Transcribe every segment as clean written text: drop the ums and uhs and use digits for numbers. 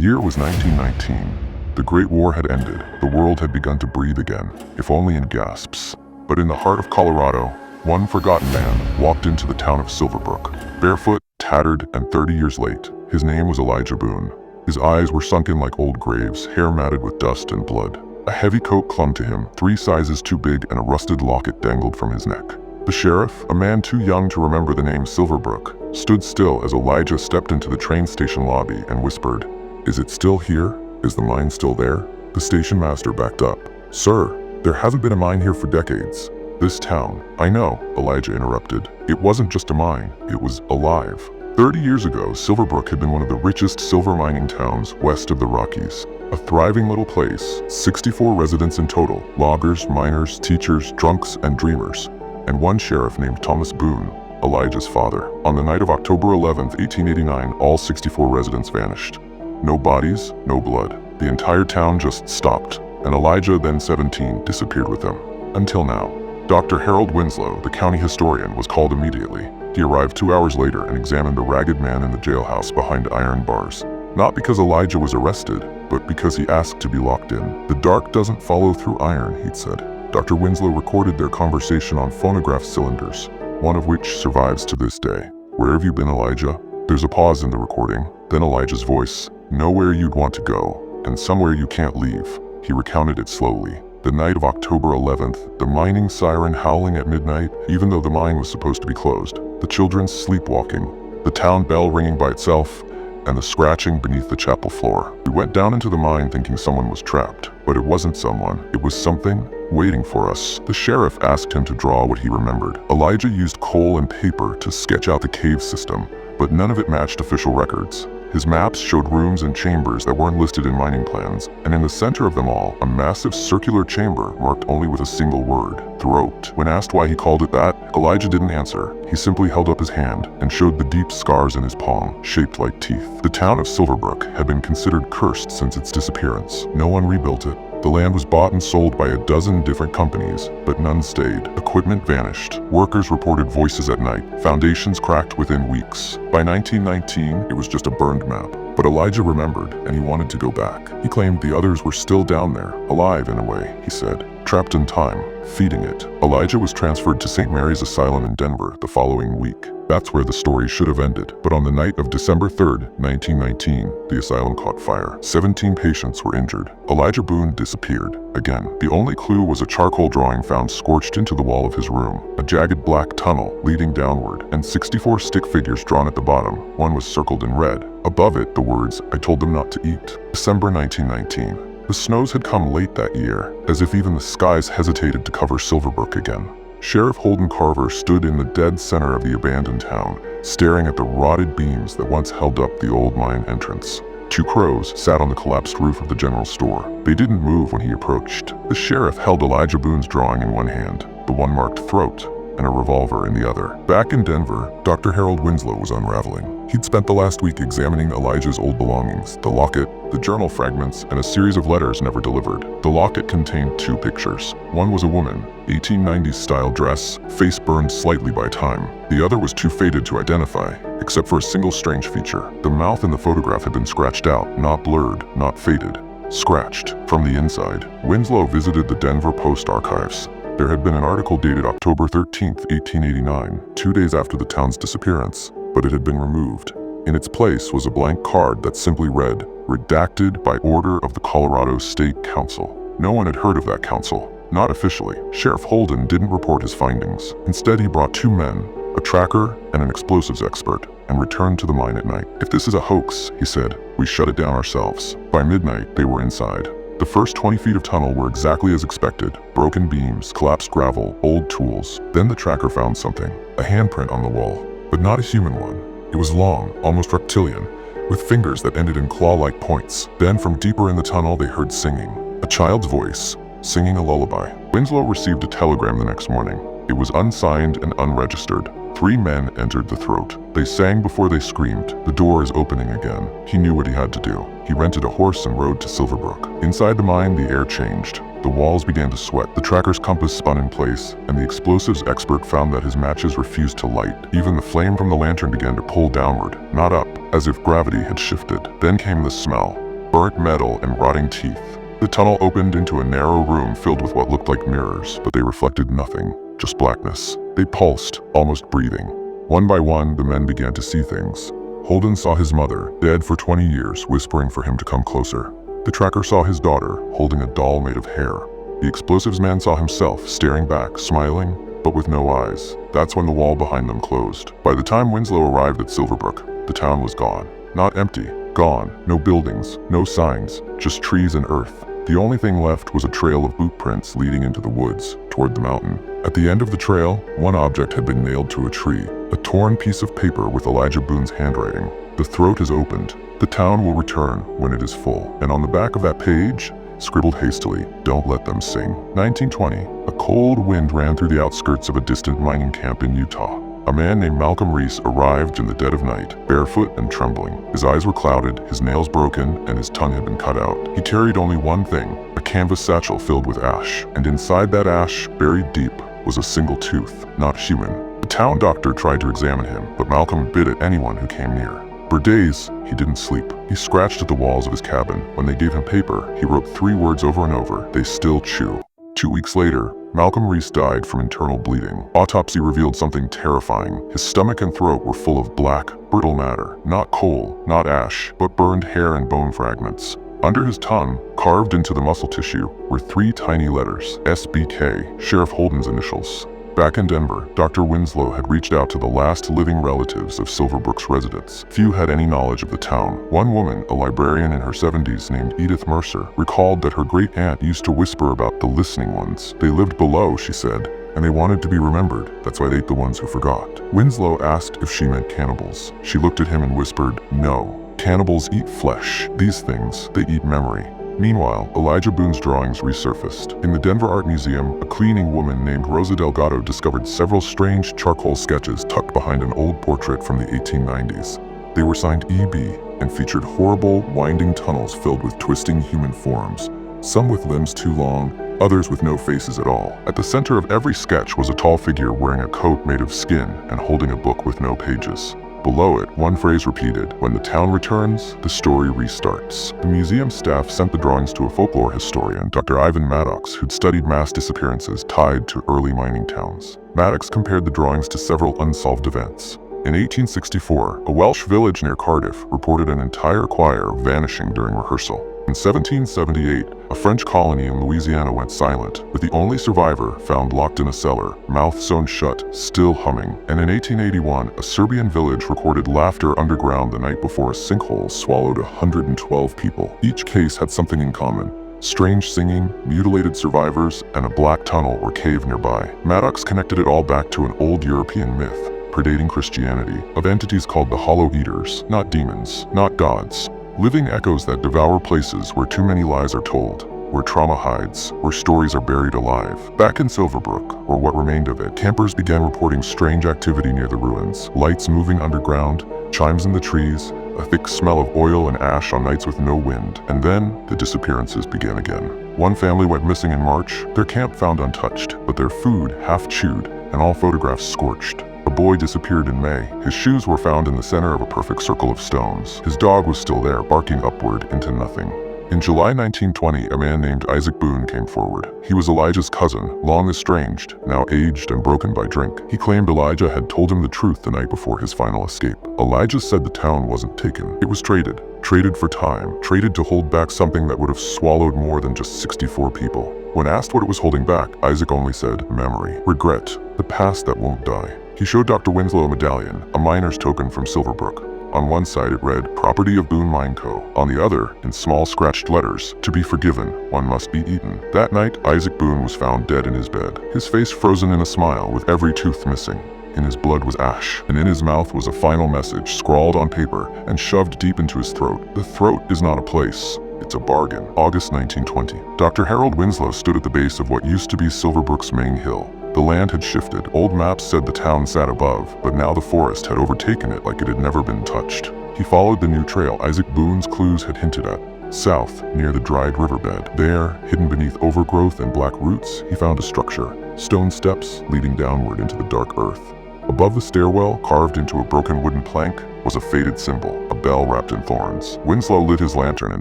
year was 1919. The Great War had ended. The world had begun to breathe again, if only in gasps. But in the heart of Colorado, one forgotten man walked into the town of Silverbrook. Barefoot, tattered, and 30 years late. His name was Elijah Boone. His eyes were sunken like old graves, hair matted with dust and blood. A heavy coat clung to him, 3 sizes too big, and a rusted locket dangled from his neck. The sheriff, a man too young to remember the name Silverbrook, stood still as Elijah stepped into the train station lobby and whispered, "Is it still here? Is the mine still there?" The station master backed up. "Sir, there hasn't been a mine here for decades." "This town." "I know," Elijah interrupted. "It wasn't just a mine, it was alive." 30 years ago, Silverbrook had been one of the richest silver mining towns west of the Rockies. A thriving little place, 64 residents in total, loggers, miners, teachers, drunks, and dreamers. And one sheriff named Thomas Boone, Elijah's father. On the night of October 11th, 1889, all 64 residents vanished. No bodies, no blood. The entire town just stopped, and Elijah, then 17, disappeared with them. Until now. Dr. Harold Winslow, the county historian, was called immediately. He arrived 2 hours later and examined the ragged man in the jailhouse behind iron bars. Not because Elijah was arrested, but because he asked to be locked in. "The dark doesn't follow through iron," he'd said. Dr. Winslow recorded their conversation on phonograph cylinders, one of which survives to this day. "Where have you been, Elijah?" There's a pause in the recording, then Elijah's voice. "Nowhere you'd want to go, and somewhere you can't leave." He recounted it slowly. The night of October 11th, the mining siren howling at midnight, even though the mine was supposed to be closed. The children sleepwalking, the town bell ringing by itself, and the scratching beneath the chapel floor. We went down into the mine thinking someone was trapped, but it wasn't someone. It was something waiting for us. The sheriff asked him to draw what he remembered. Elijah used coal and paper to sketch out the cave system, but none of it matched official records. His maps showed rooms and chambers that weren't listed in mining plans, and in the center of them all, a massive circular chamber marked only with a single word, throat. When asked why he called it that, Elijah didn't answer. He simply held up his hand and showed the deep scars in his palm, shaped like teeth. The town of Silverbrook had been considered cursed since its disappearance. No one rebuilt it. The land was bought and sold by a dozen different companies, but none stayed. Equipment vanished. Workers reported voices at night. Foundations cracked within weeks. By 1919, it was just a burned map. But Elijah remembered, and he wanted to go back. He claimed the others were still down there, alive in a way, he said. Trapped in time, feeding it. Elijah was transferred to St. Mary's Asylum in Denver the following week. That's where the story should have ended. But on the night of December 3rd, 1919, the asylum caught fire. 17 patients were injured. Elijah Boone disappeared. Again, the only clue was a charcoal drawing found scorched into the wall of his room. A jagged black tunnel leading downward, and 64 stick figures drawn at the bottom. One was circled in red. Above it, the words, "I told them not to eat." December 1919. The snows had come late that year, as if even the skies hesitated to cover Silverbrook again. Sheriff Holden Carver stood in the dead center of the abandoned town, staring at the rotted beams that once held up the old mine entrance. 2 crows sat on the collapsed roof of the general store. They didn't move when he approached. The sheriff held Elijah Boone's drawing in one hand, the one marked throat, and a revolver in the other. Back in Denver, Dr. Harold Winslow was unraveling. He'd spent the last week examining Elijah's old belongings, the locket, the journal fragments, and a series of letters never delivered. The locket contained 2 pictures. One was a woman, 1890s style dress, face burned slightly by time. The other was too faded to identify, except for a single strange feature. The mouth in the photograph had been scratched out, not blurred, not faded. Scratched, from the inside. Winslow visited the Denver Post archives. There had been an article dated October 13th, 1889, 2 days after the town's disappearance, but it had been removed. In its place was a blank card that simply read, "Redacted by order of the Colorado State Council." No one had heard of that council, not officially. Sheriff Holden didn't report his findings. Instead, he brought 2 men, a tracker and an explosives expert, and returned to the mine at night. "If this is a hoax," he said, "we shut it down ourselves." By midnight, they were inside. The first 20 feet of tunnel were exactly as expected. Broken beams, collapsed gravel, old tools. Then the tracker found something, a handprint on the wall, but not a human one. It was long, almost reptilian, with fingers that ended in claw-like points. Then from deeper in the tunnel they heard singing. A child's voice, singing a lullaby. Winslow received a telegram the next morning. It was unsigned and unregistered. 3 men entered the throat. They sang before they screamed. "The door is opening again." He knew what he had to do. He rented a horse and rode to Silverbrook. Inside the mine, the air changed. The walls began to sweat. The tracker's compass spun in place, and the explosives expert found that his matches refused to light. Even the flame from the lantern began to pull downward, not up, as if gravity had shifted. Then came the smell. burnt metal, and rotting teeth. The tunnel opened into a narrow room filled with what looked like mirrors, but they reflected nothing, just blackness. They pulsed, almost breathing. One by one, the men began to see things. Holden saw his mother, dead for 20 years, whispering for him to come closer. The tracker saw his daughter, holding a doll made of hair. The explosives man saw himself, staring back, smiling, but with no eyes. That's when the wall behind them closed. By the time Winslow arrived at Silverbrook, the town was gone. Not empty, gone. No buildings, no signs, just trees and earth. The only thing left was a trail of boot prints leading into the woods, toward the mountain. At the end of the trail, one object had been nailed to a tree, a torn piece of paper with Elijah Boone's handwriting. The throat is opened. The town will return when it is full. And on the back of that page, scribbled hastily, "Don't let them sing." 1920, a cold wind ran through the outskirts of a distant mining camp in Utah. A man named Malcolm Reese arrived in the dead of night, barefoot and trembling. His eyes were clouded, his nails broken, and his tongue had been cut out. He carried only one thing, a canvas satchel filled with ash. And inside that ash, buried deep, was a single tooth, not human. The town doctor tried to examine him, but Malcolm bit at anyone who came near. For days, he didn't sleep. He scratched at the walls of his cabin. When they gave him paper, he wrote 3 words over and over: "They still chew." 2 weeks later, Malcolm Reese died from internal bleeding. Autopsy revealed something terrifying. His stomach and throat were full of black, brittle matter. Not coal, not ash, but burned hair and bone fragments. Under his tongue, carved into the muscle tissue, were 3 tiny letters: SBK, Sheriff Holden's initials. Back in Denver, Dr. Winslow had reached out to the last living relatives of Silverbrook's residents. Few had any knowledge of the town. One woman, a librarian in her 70s named Edith Mercer, recalled that her great-aunt used to whisper about the listening ones. They lived below, she said, and they wanted to be remembered. That's why they ate the ones who forgot. Winslow asked if she meant cannibals. She looked at him and whispered, "No. Cannibals eat flesh. These things, they eat memory." Meanwhile, Elijah Boone's drawings resurfaced. In the Denver Art Museum, a cleaning woman named Rosa Delgado discovered several strange charcoal sketches tucked behind an old portrait from the 1890s. They were signed EB and featured horrible, winding tunnels filled with twisting human forms, some with limbs too long, others with no faces at all. At the center of every sketch was a tall figure wearing a coat made of skin and holding a book with no pages. Below it, one phrase repeated: "When the town returns, the story restarts." The museum staff sent the drawings to a folklore historian, Dr. Ivan Maddox, who'd studied mass disappearances tied to early mining towns. Maddox compared the drawings to several unsolved events. In 1864, a Welsh village near Cardiff reported an entire choir vanishing during rehearsal. In 1778, a French colony in Louisiana went silent, with the only survivor found locked in a cellar, mouth sewn shut, still humming. And in 1881, a Serbian village recorded laughter underground the night before a sinkhole swallowed 112 people. Each case had something in common: strange singing, mutilated survivors, and a black tunnel or cave nearby. Maddox connected it all back to an old European myth, predating Christianity, of entities called the Hollow Eaters, not demons, not gods. Living echoes that devour places where too many lies are told, where trauma hides, where stories are buried alive. Back in Silverbrook, or what remained of it, campers began reporting strange activity near the ruins. Lights moving underground, chimes in the trees, a thick smell of oil and ash on nights with no wind. And then, the disappearances began again. One family went missing in March, their camp found untouched, but their food half chewed, and all photographs scorched. A boy disappeared in May. His shoes were found in the center of a perfect circle of stones. His dog was still there, barking upward into nothing. In July 1920, a man named Elijah Boone came forward. He was Elijah's cousin, long estranged, now aged and broken by drink. He claimed Elijah had told him the truth the night before his final escape. Elijah said the town wasn't taken. It was traded. Traded for time. Traded to hold back something that would have swallowed more than just 64 people. When asked what it was holding back, Isaac only said, memory, regret, the past that won't die. He showed Dr. Winslow a medallion, a miner's token from Silverbrook. On one side it read, "Property of Boone Mine Co." On the other, in small scratched letters, "To be forgiven, one must be eaten." That night, Isaac Boone was found dead in his bed, his face frozen in a smile with every tooth missing. In his blood was ash, and in his mouth was a final message scrawled on paper and shoved deep into his throat. The throat is not a place. It's a bargain. August 1920. Dr. Harold Winslow stood at the base of what used to be Silverbrook's main hill. The land had shifted. Old maps said the town sat above, but now the forest had overtaken it like it had never been touched. He followed the new trail Isaac Boone's clues had hinted at. South, near the dried riverbed. There, hidden beneath overgrowth and black roots, he found a structure. Stone steps leading downward into the dark earth. Above the stairwell, carved into a broken wooden plank, was a faded symbol, a bell wrapped in thorns. Winslow lit his lantern and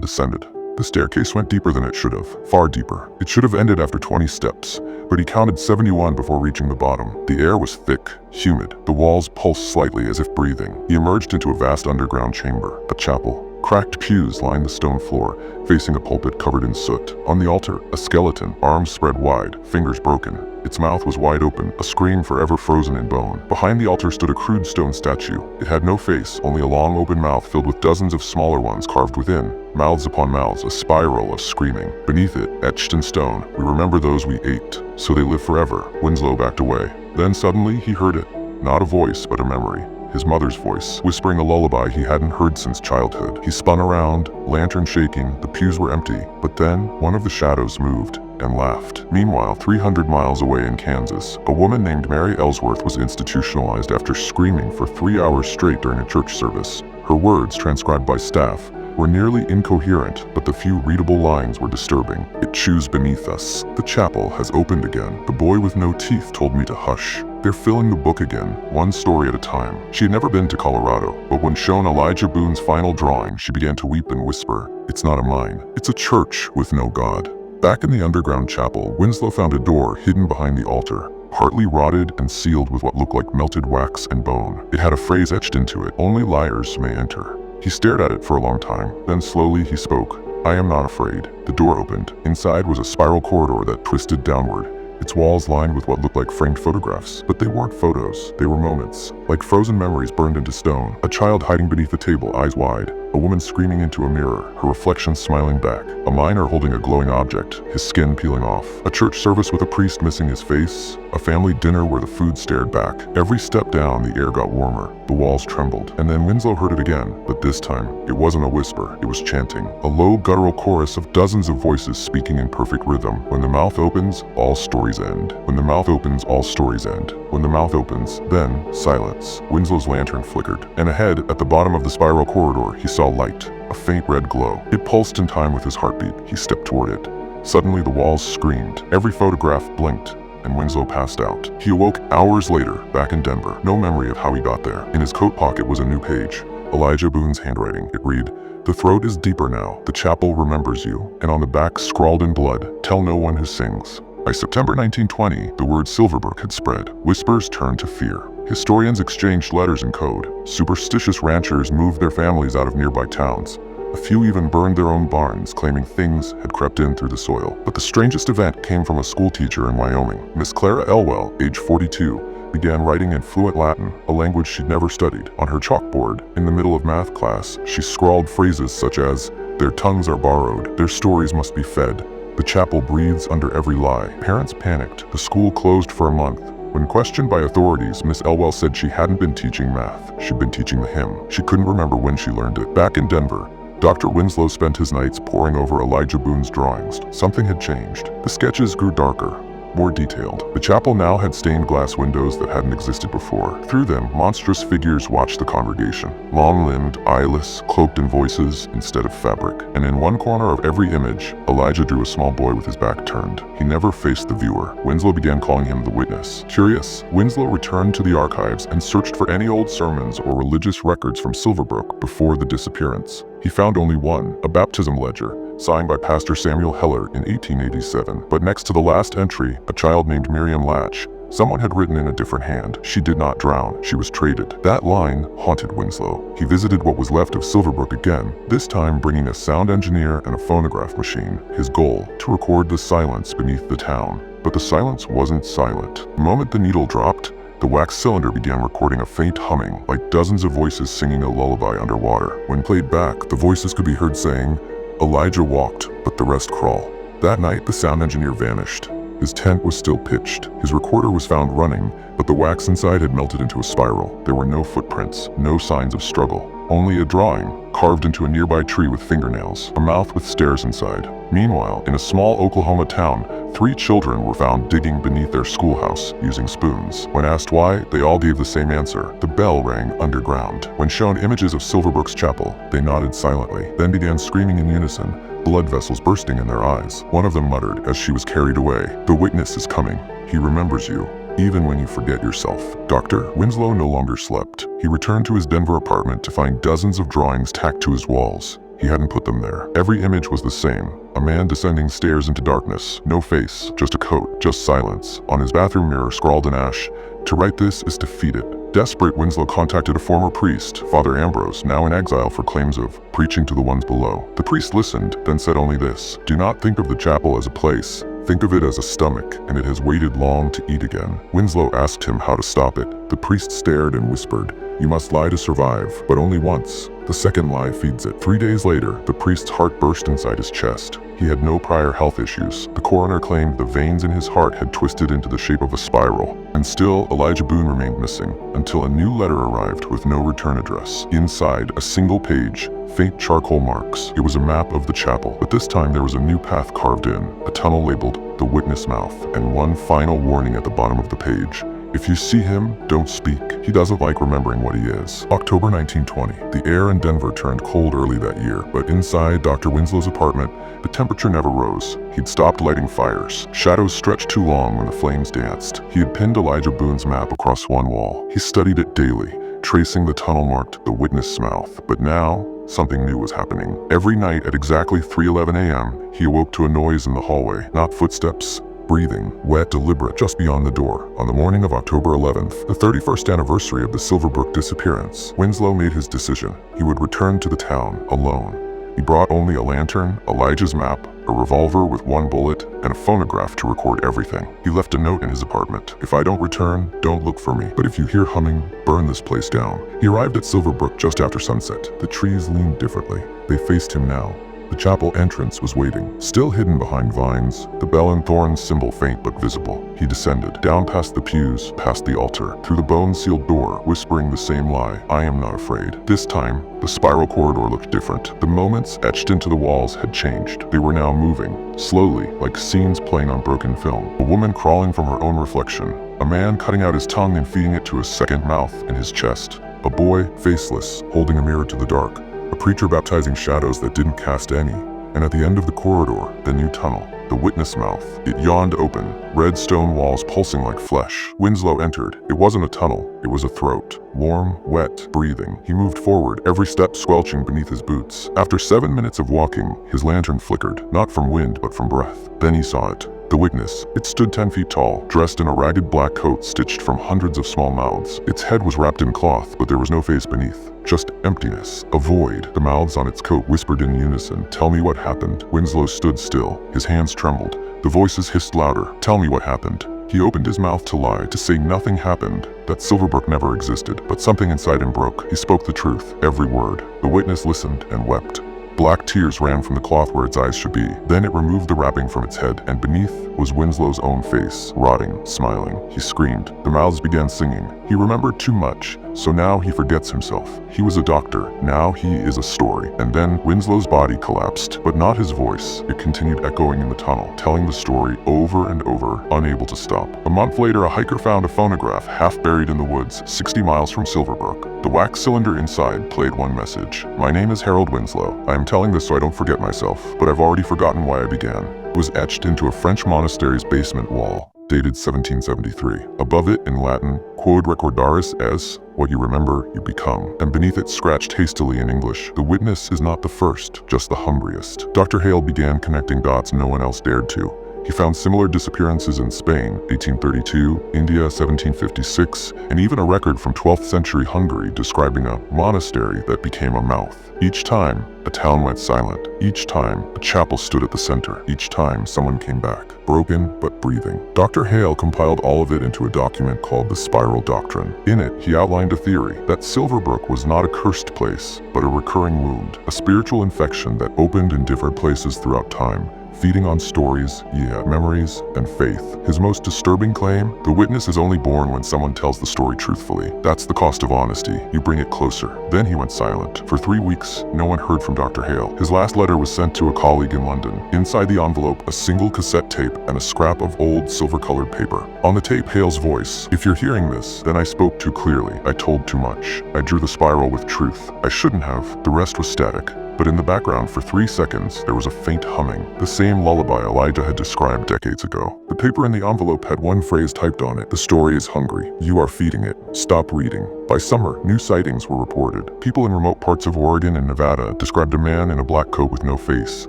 descended. The staircase went deeper than it should have, far deeper. It should have ended after 20 steps, but he counted 71 before reaching the bottom. The air was thick, humid. The walls pulsed slightly as if breathing. He emerged into a vast underground chamber, a chapel. Cracked pews lined the stone floor, facing a pulpit covered in soot. On the altar, a skeleton, arms spread wide, fingers broken. Its mouth was wide open, a scream forever frozen in bone. Behind the altar stood a crude stone statue. It had no face, only a long open mouth filled with dozens of smaller ones carved within. Mouths upon mouths, a spiral of screaming. Beneath it, etched in stone, "We remember those we ate, so they live forever." Winslow backed away. Then suddenly he heard it. Not a voice, but a memory. His mother's voice, whispering a lullaby he hadn't heard since childhood. He spun around, lantern shaking. The pews were empty. But then, one of the shadows moved and laughed. Meanwhile, 300 miles away in Kansas, a woman named Mary Ellsworth was institutionalized after screaming for 3 hours straight during a church service. Her words, transcribed by staff, were nearly incoherent, but the few readable lines were disturbing. "It chews beneath us. The chapel has opened again. The boy with no teeth told me to hush. They're filling the book again, one story at a time." She had never been to Colorado, but when shown Elijah Boone's final drawing, she began to weep and whisper, "It's not a mine. It's a church with no God." Back in the underground chapel, Winslow found a door hidden behind the altar, partly rotted and sealed with what looked like melted wax and bone. It had a phrase etched into it, "Only liars may enter." He stared at it for a long time, then slowly he spoke, "I am not afraid." The door opened. Inside was a spiral corridor that twisted downward, its walls lined with what looked like framed photographs. But they weren't photos, they were moments, like frozen memories burned into stone. A child hiding beneath the table, eyes wide. A woman screaming into a mirror, her reflection smiling back. A miner holding a glowing object, his skin peeling off. A church service with a priest missing his face. A family dinner where the food stared back. Every step down, the air got warmer. The walls trembled. And then Winslow heard it again, but this time, it wasn't a whisper, it was chanting. A low, guttural chorus of dozens of voices speaking in perfect rhythm. When the mouth opens, all stories end. When the mouth opens, all stories end. When the mouth opens, then silence. Winslow's lantern flickered, and ahead, at the bottom of the spiral corridor, he saw light, a faint red glow. It pulsed in time with his heartbeat. He stepped toward it. Suddenly the walls screamed. Every photograph blinked, and Winslow passed out. He awoke hours later, back in Denver. No memory of how he got there. In his coat pocket was a new page. Elijah Boone's handwriting. It read, "The throat is deeper now. The chapel remembers you." And on the back, scrawled in blood, "Tell no one who sings." By September 1920, the word Silverbrook had spread. Whispers turned to fear. Historians exchanged letters in code. Superstitious ranchers moved their families out of nearby towns. A few even burned their own barns, claiming things had crept in through the soil. But the strangest event came from a schoolteacher in Wyoming. Miss Clara Elwell, age 42, began writing in fluent Latin, a language she'd never studied. On her chalkboard, in the middle of math class, she scrawled phrases such as, "Their tongues are borrowed, their stories must be fed. The chapel breathes under every lie." Parents panicked. The school closed for a month. When questioned by authorities, Miss Elwell said she hadn't been teaching math. She'd been teaching the hymn. She couldn't remember when she learned it. Back in Denver, Dr. Winslow spent his nights poring over Elijah Boone's drawings. Something had changed. The sketches grew darker, more detailed. The chapel now had stained glass windows that hadn't existed before. Through them, monstrous figures watched the congregation. Long-limbed, eyeless, cloaked in voices instead of fabric. And in one corner of every image, Elijah drew a small boy with his back turned. He never faced the viewer. Winslow began calling him the witness. Curious, Winslow returned to the archives and searched for any old sermons or religious records from Silverbrook before the disappearance. He found only one, a baptism ledger, signed by Pastor Samuel Heller in 1887. But next to the last entry, a child named Miriam Latch, someone had written in a different hand, "She did not drown, she was traded." That line haunted Winslow. He visited what was left of Silverbrook again, this time bringing a sound engineer and a phonograph machine. His goal, to record the silence beneath the town. But the silence wasn't silent. The moment the needle dropped, the wax cylinder began recording a faint humming, like dozens of voices singing a lullaby underwater. When played back, the voices could be heard saying, "Elijah walked, but the rest crawl." That night, the sound engineer vanished. His tent was still pitched. His recorder was found running, but the wax inside had melted into a spiral. There were no footprints, no signs of struggle. Only a drawing, carved into a nearby tree with fingernails, a mouth with stairs inside. Meanwhile, in a small Oklahoma town, 3 children were found digging beneath their schoolhouse using spoons. When asked why, they all gave the same answer. The bell rang underground. When shown images of Silverbrook's chapel, they nodded silently, then began screaming in unison, blood vessels bursting in their eyes. One of them muttered as she was carried away, "The witness is coming. He remembers you." even when you forget yourself. Dr. Winslow no longer slept. He returned to his Denver apartment to find dozens of drawings tacked to his walls. He hadn't put them there. Every image was the same. A man descending stairs into darkness. No face, just a coat, just silence. On his bathroom mirror scrawled in ash, "To write this is to feed it." Desperate, Winslow contacted a former priest, Father Ambrose, now in exile for claims of preaching to the ones below. The priest listened, then said only this: "Do not think of the chapel as a place. Think of it as a stomach, and it has waited long to eat again." Winslow asked him how to stop it. The priest stared and whispered, "You must lie to survive, but only once. The second lie feeds it." 3 days later, the priest's heart burst inside his chest. He had no prior health issues. The coroner claimed the veins in his heart had twisted into the shape of a spiral. And still, Elijah Boone remained missing, until a new letter arrived with no return address. Inside, a single page, faint charcoal marks. It was a map of the chapel, but this time there was a new path carved in, a tunnel labeled the Witness Mouth, and one final warning at the bottom of the page: "If you see him, don't speak. He doesn't like remembering what he is." October 1920. The air in Denver turned cold early that year, but inside Dr. Winslow's apartment, the temperature never rose. He'd stopped lighting fires. Shadows stretched too long when the flames danced. He had pinned Elijah Boone's map across one wall. He studied it daily, tracing the tunnel marked the Witness Mouth. But now, something new was happening. Every night at exactly 3:11 a.m., he awoke to a noise in the hallway. Not footsteps, breathing, wet, deliberate, just beyond the door. On the morning of October 11th, the 31st anniversary of the Silverbrook disappearance, Winslow made his decision. He would return to the town alone. He brought only a lantern, Elijah's map, a revolver with one bullet, and a phonograph to record everything. He left a note in his apartment: "If I don't return, don't look for me. But if you hear humming, burn this place down." He arrived at Silverbrook just after sunset. The trees leaned differently. They faced him now. The chapel entrance was waiting, still hidden behind vines, the bell and thorns symbol faint but visible. He descended, down past the pews, past the altar, through the bone-sealed door, whispering the same lie: "I am not afraid." This time, the spiral corridor looked different. The moments etched into the walls had changed. They were now moving, slowly, like scenes playing on broken film. A woman crawling from her own reflection. A man cutting out his tongue and feeding it to a second mouth in his chest. A boy, faceless, holding a mirror to the dark. A preacher baptizing shadows that didn't cast any. And at the end of the corridor, the new tunnel, the Witness Mouth. It yawned open, red stone walls pulsing like flesh. Winslow entered. It wasn't a tunnel, it was a throat. Warm, wet, breathing. He moved forward, every step squelching beneath his boots. After 7 minutes of walking, his lantern flickered, not from wind but from breath. Then he saw it. The witness. It stood 10 feet tall, dressed in a ragged black coat stitched from hundreds of small mouths. Its head was wrapped in cloth, but there was no face beneath. Just emptiness. A void. The mouths on its coat whispered in unison, "Tell me what happened." Winslow stood still. His hands trembled. The voices hissed louder. "Tell me what happened." He opened his mouth to lie, to say nothing happened, that Silverbrook never existed. But something inside him broke. He spoke the truth, every word. The witness listened and wept. Black tears ran from the cloth where its eyes should be. Then it removed the wrapping from its head, and beneath was Winslow's own face, rotting, smiling. He screamed. The mouths began singing. He remembered too much, so now he forgets himself. He was a doctor. Now he is a story. And then Winslow's body collapsed, but not his voice. It continued echoing in the tunnel, telling the story over and over, unable to stop. A month later, a hiker found a phonograph half buried in the woods, 60 miles from Silverbrook. The wax cylinder inside played one message: "My name is Harold Winslow. I am telling this so I don't forget myself, but I've already forgotten why I began." It was etched into a French monastery's basement wall, dated 1773. Above it, in Latin, "Quod recordaris es," what you remember, you become. And beneath it, scratched hastily in English, "The witness is not the first, just the humbriest." Dr. Hale began connecting dots no one else dared to. He found similar disappearances in Spain, 1832, India, 1756, and even a record from 12th century Hungary describing a monastery that became a mouth. Each time, a town went silent. Each time, a chapel stood at the center. Each time, someone came back, broken but breathing. Dr. Hale compiled all of it into a document called the Spiral Doctrine. In it, he outlined a theory that Silverbrook was not a cursed place, but a recurring wound, a spiritual infection that opened in different places throughout time, feeding on stories, memories, and faith. His most disturbing claim: the witness is only born when someone tells the story truthfully. That's the cost of honesty. You bring it closer. Then he went silent. For 3 weeks, no one heard from Dr. Hale. His last letter was sent to a colleague in London. Inside the envelope, a single cassette tape and a scrap of old silver-colored paper. On the tape, Hale's voice: "If you're hearing this, then I spoke too clearly. I told too much. I drew the spiral with truth. I shouldn't have. The rest was static. but in the background for 3 seconds there was a faint humming, the same lullaby Elijah had described decades ago. The paper in the envelope had one phrase typed on it: "The story is hungry. You are feeding it. Stop reading." By summer, new sightings were reported. People in remote parts of Oregon and Nevada described a man in a black coat with no face.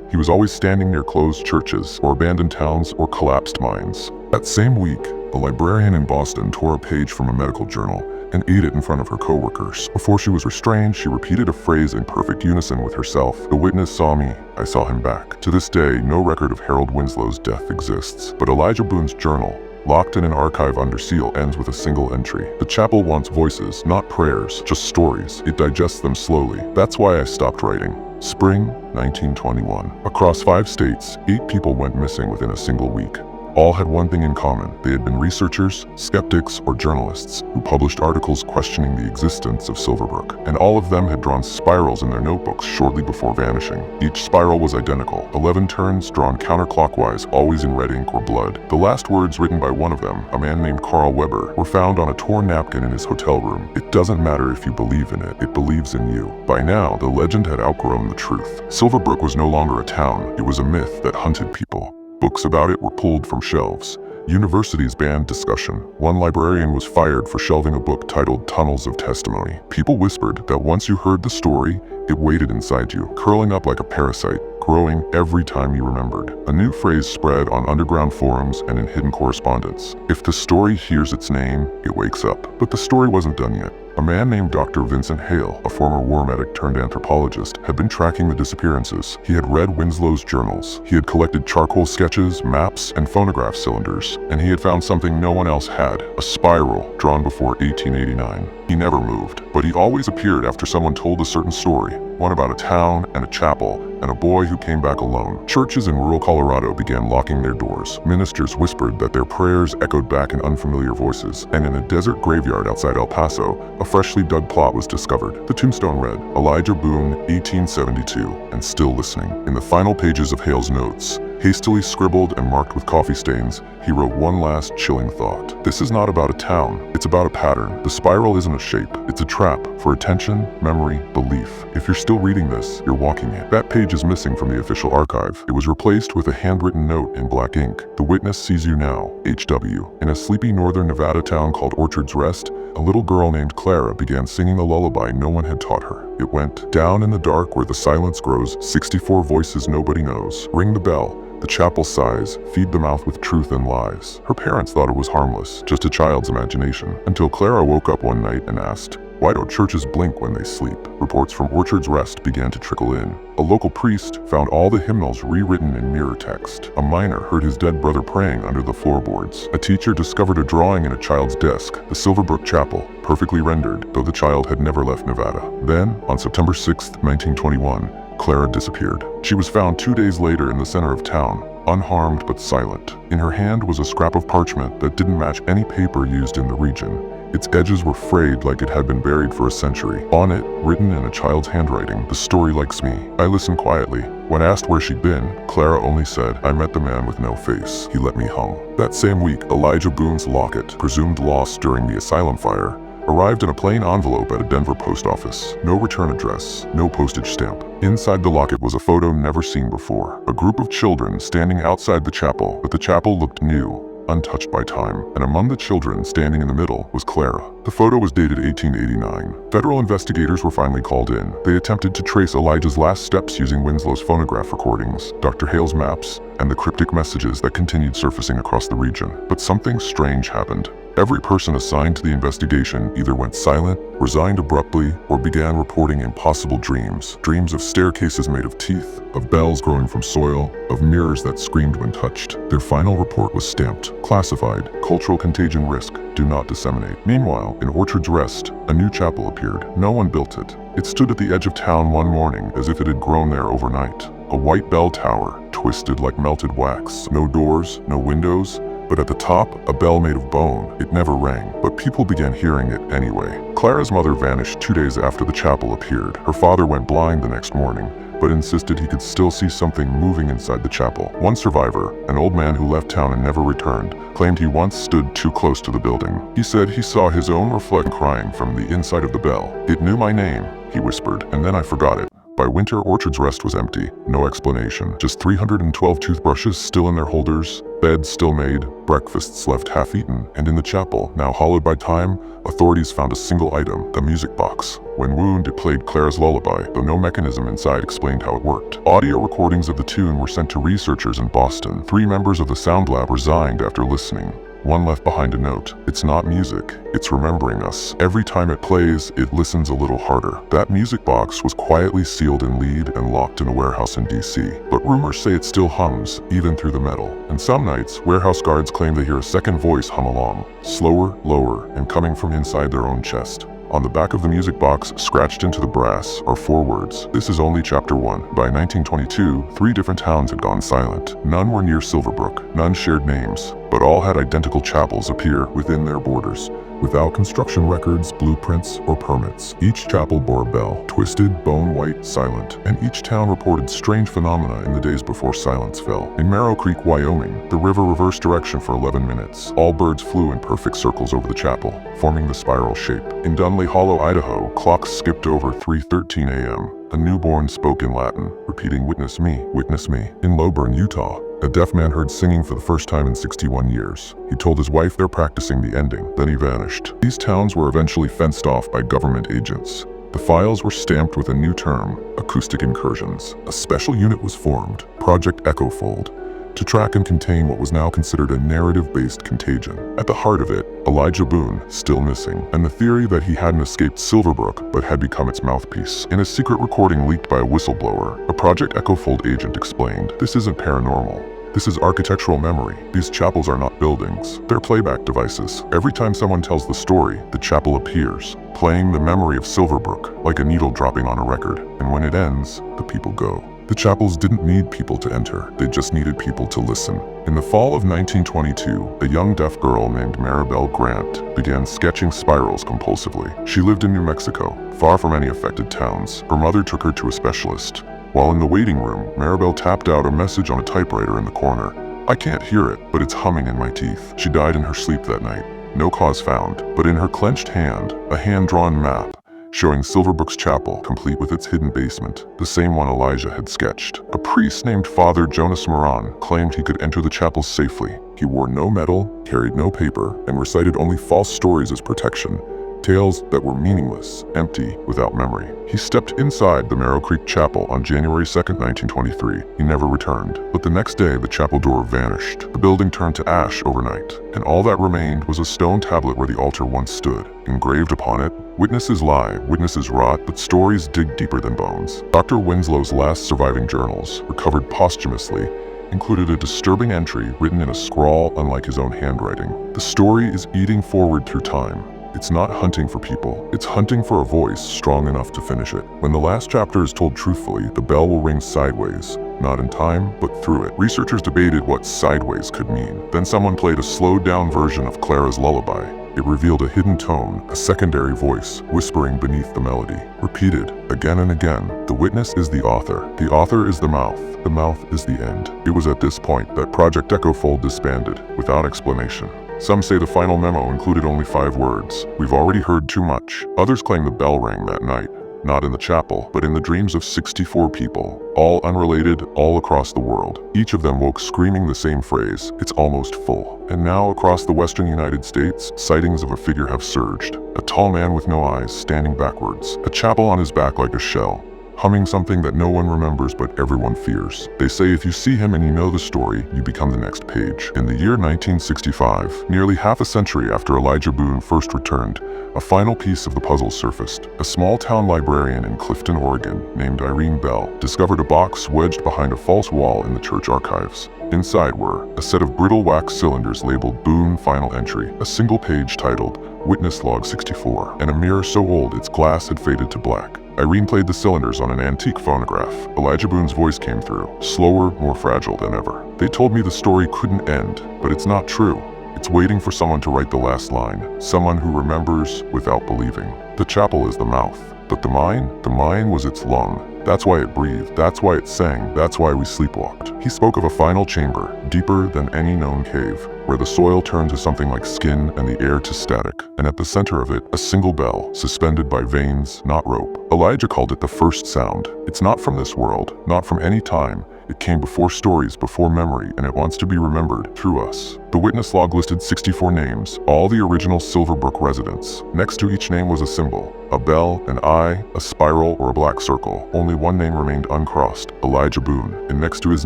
He was always standing near closed churches or abandoned towns or collapsed mines. That same week, a librarian in Boston tore a page from a medical journal and ate it in front of her coworkers. Before she was restrained, she repeated a phrase in perfect unison with herself: "The witness saw me. I saw him back." To this day, no record of Harold Winslow's death exists, but Elijah Boone's journal, locked in an archive under seal, ends with a single entry. "The chapel wants voices, not prayers, just stories. It digests them slowly. That's why I stopped writing." Spring 1921. Across 5 states, 8 people went missing within a single week. All had one thing in common: they had been researchers, skeptics, or journalists who published articles questioning the existence of Silverbrook. And all of them had drawn spirals in their notebooks shortly before vanishing. Each spiral was identical: 11 turns drawn counterclockwise, always in red ink or blood. The last words written by one of them, a man named Carl Weber, were found on a torn napkin in his hotel room. "It doesn't matter if you believe in it, it believes in you." By now, the legend had outgrown the truth. Silverbrook was no longer a town, it was a myth that hunted people. Books about it were pulled from shelves. Universities banned discussion. One librarian was fired for shelving a book titled Tunnels of Testimony. People whispered that once you heard the story, it waited inside you, curling up like a parasite, growing every time you remembered. A new phrase spread on underground forums and in hidden correspondence: "If the story hears its name, it wakes up." But the story wasn't done yet. A man named Dr. Vincent Hale, a former war medic turned anthropologist, had been tracking the disappearances. He had read Winslow's journals. He had collected charcoal sketches, maps, and phonograph cylinders. And he had found something no one else had: a spiral drawn before 1889. He never moved, but he always appeared after someone told a certain story. One about a town and a chapel and a boy who came back alone. Churches in rural Colorado began locking their doors. Ministers whispered that their prayers echoed back in unfamiliar voices. And in a desert graveyard outside El Paso, a freshly dug plot was discovered. The tombstone read, "Elijah Boone, 1872, and still listening." In the final pages of Hale's notes, hastily scribbled and marked with coffee stains, he wrote one last chilling thought: "This is not about a town, it's about a pattern. The spiral isn't a shape, it's a trap for attention, memory, belief. If you're still reading this, you're walking it." That page is missing from the official archive. It was replaced with a handwritten note in black ink: "The witness sees you now, H.W." In a sleepy northern Nevada town called Orchard's Rest, a little girl named Clara began singing a lullaby no one had taught her. It went, "Down in the dark where the silence grows, 64 voices nobody knows. Ring the bell. The chapel sighs, feed the mouth with truth and lies." Her parents thought it was harmless, just a child's imagination, until Clara woke up one night and asked, "Why don't churches blink when they sleep?" Reports from Orchard's Rest began to trickle in. A local priest found all the hymnals rewritten in mirror text. A miner heard his dead brother praying under the floorboards. A teacher discovered a drawing in a child's desk, the Silverbrook Chapel, perfectly rendered, though the child had never left Nevada. Then, on September 6, 1921, Clara disappeared. She was found 2 days later in the center of town, unharmed but silent. In her hand was a scrap of parchment that didn't match any paper used in the region. Its edges were frayed like it had been buried for a century. On it, written in a child's handwriting, "The story likes me." I listened quietly. When asked where she'd been, Clara only said, "I met the man with no face. He let me hung." That same week, Elijah Boone's locket, presumed lost during the asylum fire, arrived in a plain envelope at a Denver post office. No return address, no postage stamp. Inside the locket was a photo never seen before. A group of children standing outside the chapel, but the chapel looked new, untouched by time. And among the children standing in the middle was Clara. The photo was dated 1889. Federal investigators were finally called in. They attempted to trace Elijah's last steps using Winslow's phonograph recordings, Dr. Hale's maps, and the cryptic messages that continued surfacing across the region. But something strange happened. Every person assigned to the investigation either went silent, resigned abruptly, or began reporting impossible dreams. Dreams of staircases made of teeth, of bells growing from soil, of mirrors that screamed when touched. Their final report was stamped, classified, cultural contagion risk, do not disseminate. Meanwhile, in Orchard's Rest, a new chapel appeared. No one built it. It stood at the edge of town one morning as if it had grown there overnight. A white bell tower, twisted like melted wax. No doors, no windows, but at the top, a bell made of bone. It never rang, but people began hearing it anyway. Clara's mother vanished 2 days after the chapel appeared. Her father went blind the next morning, but insisted he could still see something moving inside the chapel. One survivor, an old man who left town and never returned, claimed he once stood too close to the building. He said he saw his own reflection crying from the inside of the bell. "It knew my name," he whispered, "and then I forgot it." By winter, Orchard's rest was empty. No explanation. Just 312 toothbrushes still in their holders, beds still made, breakfasts left half-eaten, and in the chapel, now hollowed by time, authorities found a single item, the music box. When wound, it played Clara's lullaby, though no mechanism inside explained how it worked. Audio recordings of the tune were sent to researchers in Boston. 3 members of the sound lab resigned after listening. One left behind a note. It's not music, it's remembering us. Every time it plays, it listens a little harder. That music box was quietly sealed in lead and locked in a warehouse in DC. But rumors say it still hums, even through the metal. And some nights, warehouse guards claim they hear a second voice hum along, slower, lower, and coming from inside their own chest. On the back of the music box, scratched into the brass, are 4 words. This is only chapter 1. By 1922, 3 different towns had gone silent. None were near Silverbrook. None shared names, but all had identical chapels appear within their borders, without construction records, blueprints, or permits. Each chapel bore a bell, twisted, bone-white, silent, and each town reported strange phenomena in the days before silence fell. In Marrow Creek, Wyoming, the river reversed direction for 11 minutes. All birds flew in perfect circles over the chapel, forming the spiral shape. In Dunley Hollow, Idaho, clocks skipped over 3:13 a.m. A newborn spoke in Latin, repeating, "Witness me, witness me." In Lowburn, Utah, a deaf man heard singing for the first time in 61 years. He told his wife they're practicing the ending, then he vanished. These towns were eventually fenced off by government agents. The files were stamped with a new term, acoustic incursions. A special unit was formed, Project Echofold, to track and contain what was now considered a narrative-based contagion. At the heart of it, Elijah Boone, still missing, and the theory that he hadn't escaped Silverbrook but had become its mouthpiece. In a secret recording leaked by a whistleblower, a Project Echofold agent explained, "This isn't paranormal. This is architectural memory. These chapels are not buildings. They're playback devices. Every time someone tells the story, the chapel appears, playing the memory of Silverbrook, like a needle dropping on a record. And when it ends, the people go." The chapels didn't need people to enter, they just needed people to listen. In the fall of 1922, a young deaf girl named Maribel Grant began sketching spirals compulsively. She lived in New Mexico, far from any affected towns. Her mother took her to a specialist. While in the waiting room, Maribel tapped out a message on a typewriter in the corner. "I can't hear it, but it's humming in my teeth." She died in her sleep that night. No cause found, but in her clenched hand, a hand-drawn map showing Silverbrook's chapel, complete with its hidden basement, the same one Elijah had sketched. A priest named Father Jonas Moran claimed he could enter the chapel safely. He wore no medal, carried no paper, and recited only false stories as protection. Tales that were meaningless, empty, without memory. He stepped inside the Marrow Creek Chapel on January 2nd, 1923. He never returned. But the next day, the chapel door vanished. The building turned to ash overnight, and all that remained was a stone tablet where the altar once stood. Engraved upon it, "Witnesses lie, witnesses rot, but stories dig deeper than bones." Dr. Winslow's last surviving journals, recovered posthumously, included a disturbing entry written in a scrawl unlike his own handwriting. The story is eating forward through time. It's not hunting for people, it's hunting for a voice strong enough to finish it. When the last chapter is told truthfully, the bell will ring sideways, not in time, but through it. Researchers debated what sideways could mean. Then someone played a slowed-down version of Clara's lullaby. It revealed a hidden tone, a secondary voice, whispering beneath the melody. Repeated, again and again, the witness is the author is the mouth is the end. It was at this point that Project Echofold disbanded, without explanation. Some say the final memo included only 5 words. "We've already heard too much." Others claim the bell rang that night, not in the chapel, but in the dreams of 64 people, all unrelated, all across the world. Each of them woke screaming the same phrase, "It's almost full." And now, across the western United States, sightings of a figure have surged. A tall man with no eyes, standing backwards, a chapel on his back like a shell, humming something that no one remembers but everyone fears. They say if you see him and you know the story, you become the next page. In the year 1965, nearly half a century after Elijah Boone first returned, a final piece of the puzzle surfaced. A small town librarian in Clifton, Oregon, named Irene Bell, discovered a box wedged behind a false wall in the church archives. Inside were a set of brittle wax cylinders labeled Boone Final Entry, a single page titled Witness Log 64, and a mirror so old its glass had faded to black. Irene played the cylinders on an antique phonograph. Elijah Boone's voice came through, slower, more fragile than ever. "They told me the story couldn't end, but it's not true. It's waiting for someone to write the last line, someone who remembers without believing. The chapel is the mouth, but the mine was its lung. That's why it breathed, that's why it sang, that's why we sleepwalked. He spoke of a final chamber, deeper than any known cave, where the soil turned to something like skin and the air to static, and at the center of it, a single bell, suspended by veins, not rope. Elijah called it the first sound. It's not from this world, not from any time. It came before stories, before memory, and it wants to be remembered through us. The witness log listed 64 names, all the original Silverbrook residents. Next to each name was a symbol, a bell, an eye, a spiral, or a black circle. Only one name remained uncrossed, Elijah Boone, and next to his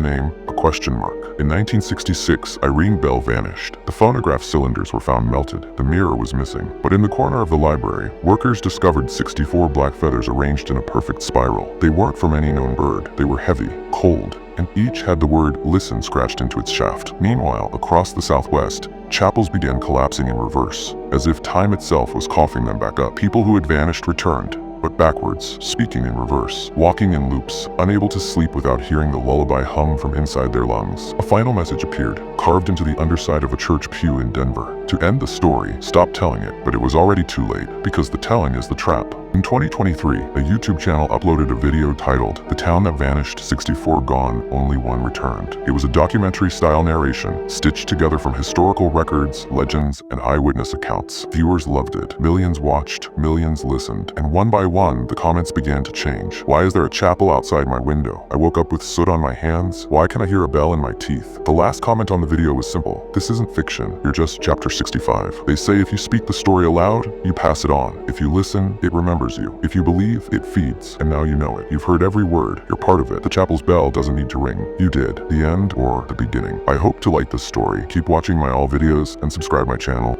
name, a question mark. In 1966, Irene Bell vanished. The phonograph cylinders were found melted. The mirror was missing. But in the corner of the library, workers discovered 64 black feathers arranged in a perfect spiral. They weren't from any known bird. They were heavy, cold, and each had the word "listen" scratched into its shaft. Meanwhile, across the Southwest, chapels began collapsing in reverse, as if time itself was coughing them back up. People who had vanished returned, but backwards, speaking in reverse, walking in loops, unable to sleep without hearing the lullaby hum from inside their lungs. A final message appeared, carved into the underside of a church pew in Denver. To end the story, stop telling it, but it was already too late, because the telling is the trap. In 2023, a YouTube channel uploaded a video titled, "The Town That Vanished, 64 Gone, Only One Returned." It was a documentary-style narration, stitched together from historical records, legends, and eyewitness accounts. Viewers loved it. Millions watched, millions listened, and one by one, the comments began to change. Why is there a chapel outside my window? I woke up with soot on my hands. Why can I hear a bell in my teeth? The last comment on the video was simple. This isn't fiction. You're just chapter 65. They say if you speak the story aloud, you pass it on. If you listen, it remembers you. If you believe, it feeds. And now you know it. You've heard every word. You're part of it. The chapel's bell doesn't need to ring. You did. The end or the beginning. I hope to like this story. Keep watching my all videos and subscribe my channel.